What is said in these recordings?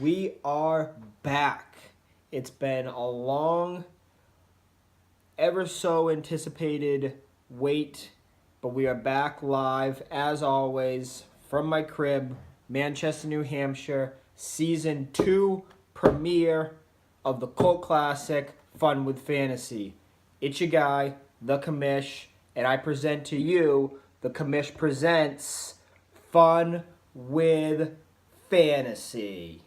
We are back. It's been a long, ever so anticipated wait, but we are back live as always from my crib, Manchester, New Hampshire, Season 2 premiere of the cult classic Fun with Fantasy. It's your guy, The Commish, and I present to you The Commish Presents Fun with Fantasy.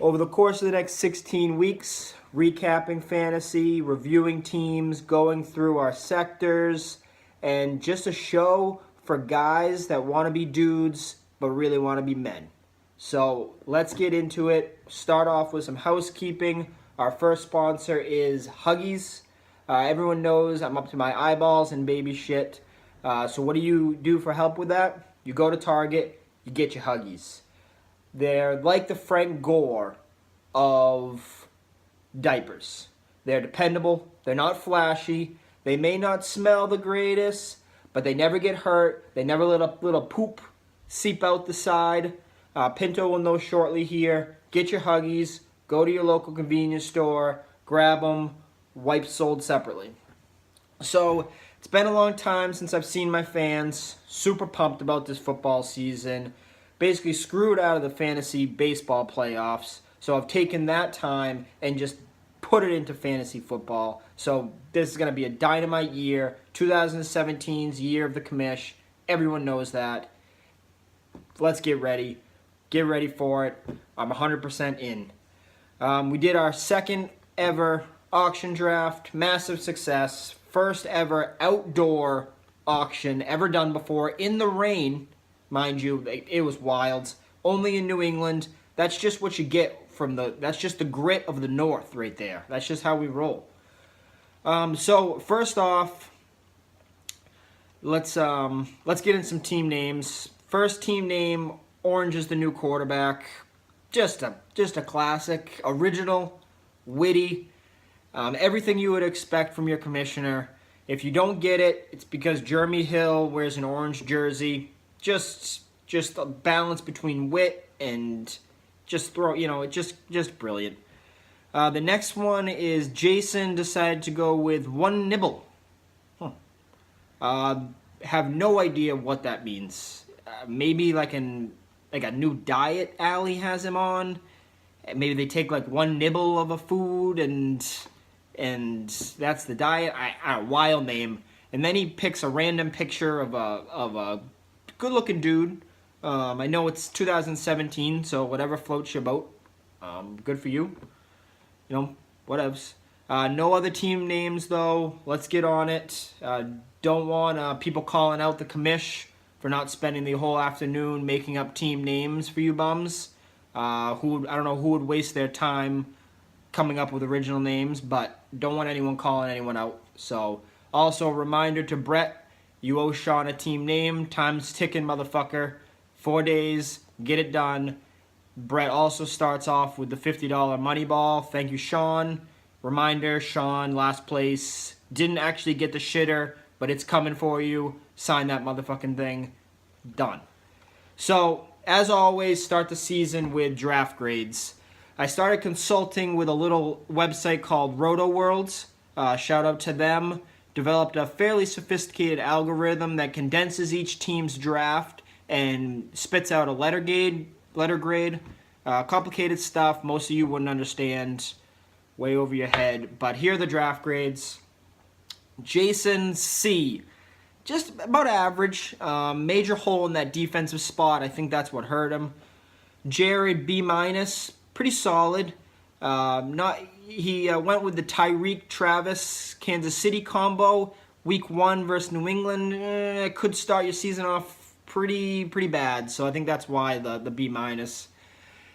Over the course of the next 16 weeks, recapping fantasy, reviewing teams, going through our sectors, and just a show for guys that want to be dudes but really want to be men. So let's get into it. Start off with some housekeeping. Our first sponsor is Huggies. Everyone knows I'm up to my eyeballs in baby shit. So what do you do for help with that? You go to Target, you get your Huggies. They're like the Frank Gore of diapers. They're dependable. They're not flashy. They may not smell the greatest, but they never get hurt. They never let a little poop seep out the side. Pinto will know shortly here. Get your Huggies. Go to your local convenience store. Grab them. Wipes sold separately. So it's been a long time since I've seen my fans. Super pumped about this football season. Basically screwed out of the fantasy baseball playoffs. So I've taken that time and just put it into fantasy football. So this is going to be a dynamite year. 2017's year of the commish. Everyone knows that. Let's get ready. Get ready for it. I'm 100% in. We did our second ever auction draft. Massive success. First ever outdoor auction ever done before in the rain. Mind you, it was wild. Only in New England. That's just what you get from that's just the grit of the North right there. That's just how we roll. So first off, let's get in some team names. First team name, Orange is the new quarterback. Just a classic, original, witty, everything you would expect from your commissioner. If you don't get it, it's because Jeremy Hill wears an orange jersey. Just a balance between wit and just brilliant. The next one is Jason decided to go with one nibble. Have no idea what that means. Maybe like a new diet Allie has him on. Maybe they take like one nibble of a food and that's the diet. I wild name. And then he picks a random picture of a good-looking dude. I know it's 2017, so whatever floats your boat. Good for you. You know, whatevs. No other team names, though. Let's get on it. Don't want people calling out the commish for not spending the whole afternoon making up team names for you bums. I don't know who would waste their time coming up with original names, but don't want anyone calling anyone out. So, also a reminder to Brett, you owe Sean a team name. Time's ticking, motherfucker. 4 days, get it done. Brett also starts off with the $50 money ball. Thank you, Sean. Reminder, Sean, last place. Didn't actually get the shitter, but it's coming for you. Sign that motherfucking thing. Done. So, as always, start the season with draft grades. I started consulting with a little website called RotoWorlds. Shout out to them. Developed a fairly sophisticated algorithm that condenses each team's draft and spits out a letter grade. Complicated stuff. Most of you wouldn't understand. Way over your head. But here are the draft grades. Jason C. Just about average. Major hole in that defensive spot. I think that's what hurt him. Jared B-. Pretty solid. He went with the Tyreek Travis Kansas City combo. Week 1 versus New England could start your season off pretty bad. So I think that's why the B-.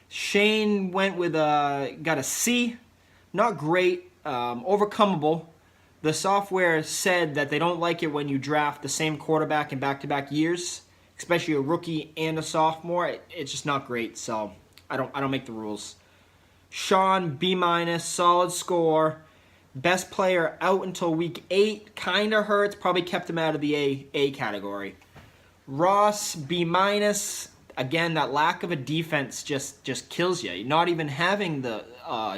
Shane went with got a C. Not great. Overcomable. The software said that they don't like it when you draft the same quarterback in back-to-back years, especially a rookie and a sophomore. It's just not great. So I don't make the rules. Sean, B-, solid score. Best player out until week 8. Kind of hurts. Probably kept him out of the A category. Ross, B-. again, that lack of a defense just kills you. Not even having the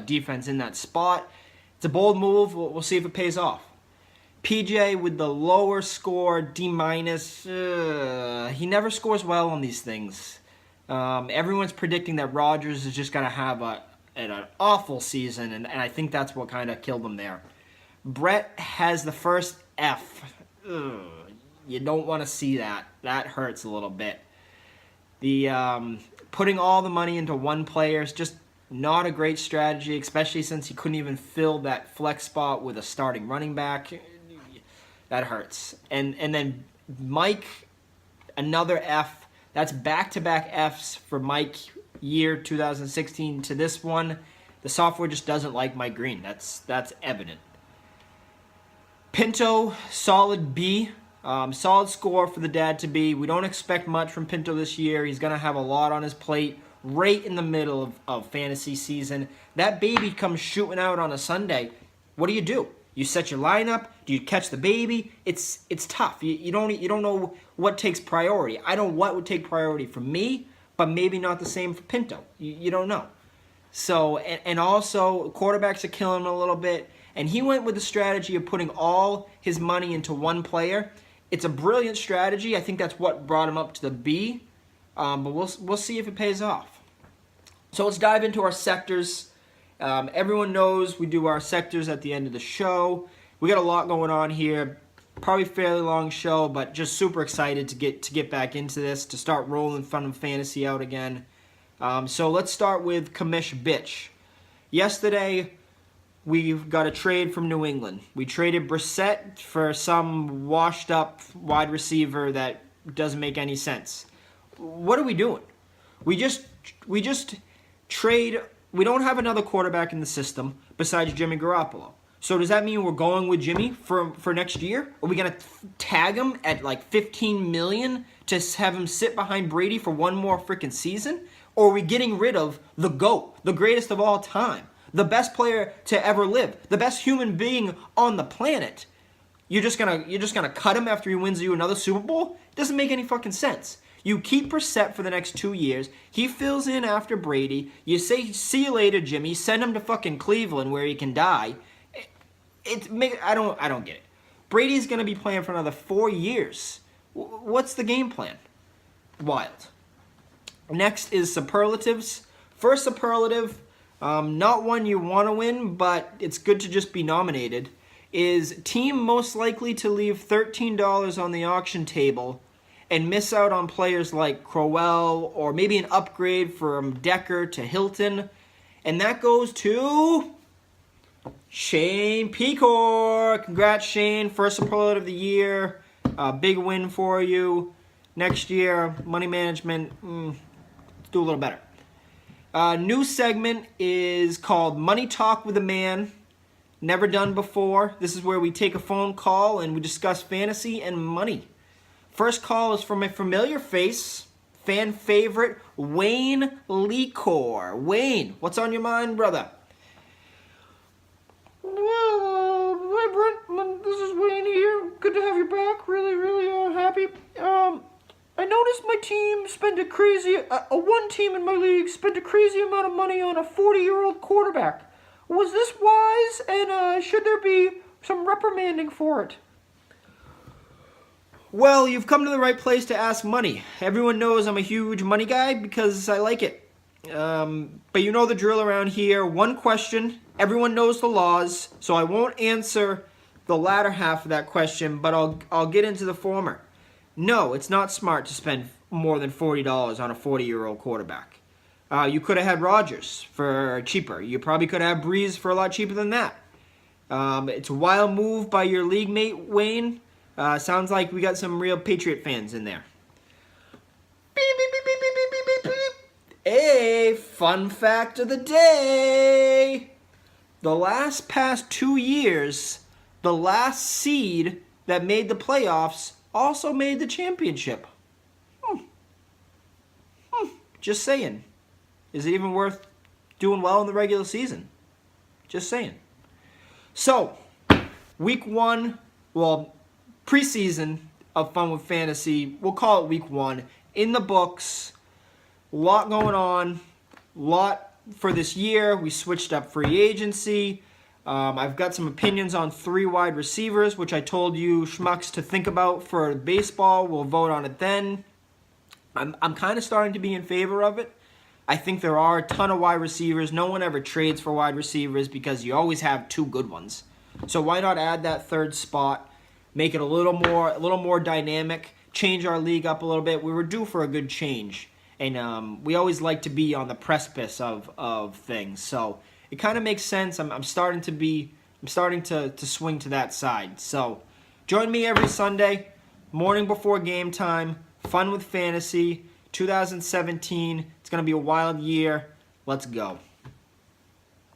defense in that spot. It's a bold move. We'll see if it pays off. PJ with the lower score, D-. He never scores well on these things. Everyone's predicting that Rogers is just going to have an awful season, and I think that's what kind of killed him there. Brett has the first F. Ugh, you don't want to see that. That hurts a little bit. The putting all the money into one player is just not a great strategy, especially since he couldn't even fill that flex spot with a starting running back. That hurts. And then Mike, another F. That's back-to-back Fs for Mike year 2016 to this one. The software just doesn't like Mike Green. That's evident. Pinto, solid B. Solid score for the dad-to-be. We don't expect much from Pinto this year. He's going to have a lot on his plate right in the middle of fantasy season. That baby comes shooting out on a Sunday. What do? You set your lineup. Do you catch the baby? It's tough. You don't know what takes priority. I know what would take priority for me, but maybe not the same for Pinto. You don't know. So and also quarterbacks are killing him a little bit. And he went with the strategy of putting all his money into one player. It's a brilliant strategy. I think that's what brought him up to the B. But we'll see if it pays off. So let's dive into our sectors. Everyone knows we do our sectors at the end of the show. We got a lot going on here. Probably fairly long show, but just super excited to get back into this, to start rolling Fun and Fantasy out again. So let's start with Commish Bitch. Yesterday, we got a trade from New England. We traded Brissett for some washed-up wide receiver that doesn't make any sense. What are we doing? We just trade. We don't have another quarterback in the system besides Jimmy Garoppolo. So does that mean we're going with Jimmy for next year? Are we going to tag him at like $15 million to have him sit behind Brady for one more freaking season? Or are we getting rid of the GOAT, the greatest of all time, the best player to ever live, the best human being on the planet? You're just gonna cut him after he wins you another Super Bowl? It doesn't make any fucking sense. You keep Brissett for the next 2 years. He fills in after Brady. You say, see you later, Jimmy. Send him to fucking Cleveland where he can die. I don't get it. Brady's going to be playing for another 4 years. What's the game plan? Wild. Next is superlatives. First superlative, not one you want to win, but it's good to just be nominated, is team most likely to leave $13 on the auction table and miss out on players like Crowell or maybe an upgrade from Decker to Hilton. And that goes to Shane Pecor. Congrats, Shane. First superlative of the year. Big win for you. Next year, money management, let's do a little better. New segment is called Money Talk with a Man. Never done before. This is where we take a phone call and we discuss fantasy and money. First call is from a familiar face, fan favorite, Wayne Lecor. Wayne, what's on your mind, brother? Well, hi Brent, this is Wayne here. Good to have you back. Really happy. I noticed my team spent one team in my league spent a crazy amount of money on a 40-year-old quarterback. Was this wise, and should there be some reprimanding for it? Well, you've come to the right place to ask money. Everyone knows I'm a huge money guy because I like it. But you know the drill around here. One question. Everyone knows the laws, so I won't answer the latter half of that question, but I'll get into the former. No, it's not smart to spend more than $40 on a 40-year-old quarterback. You could have had Rodgers for cheaper. You probably could have Breeze for a lot cheaper than that. It's a wild move by your league mate, Wayne. Sounds like we got some real Patriot fans in there. Hey, fun fact of the day. The past 2 years, the last seed that made the playoffs also made the championship. Just saying. Is it even worth doing well in the regular season? Just saying. So, week 1, preseason of Fun with Fantasy, we'll call it week 1, in the books. lot going on, lot for this year. We switched up free agency. I've got some opinions on 3 wide receivers, which I told you schmucks to think about for baseball. We'll vote on it then. I'm kind of starting to be in favor of it. I think there are a ton of wide receivers. No one ever trades for wide receivers because you always have 2 good ones. So why not add that 3rd spot, make it a little more dynamic, change our league up a little bit. We were due for a good change, and we always like to be on the precipice of things. So it kind of makes sense. I'm starting to swing to that side. So join me every Sunday, morning before game time. Fun with fantasy. 2017. It's going to be a wild year. Let's go.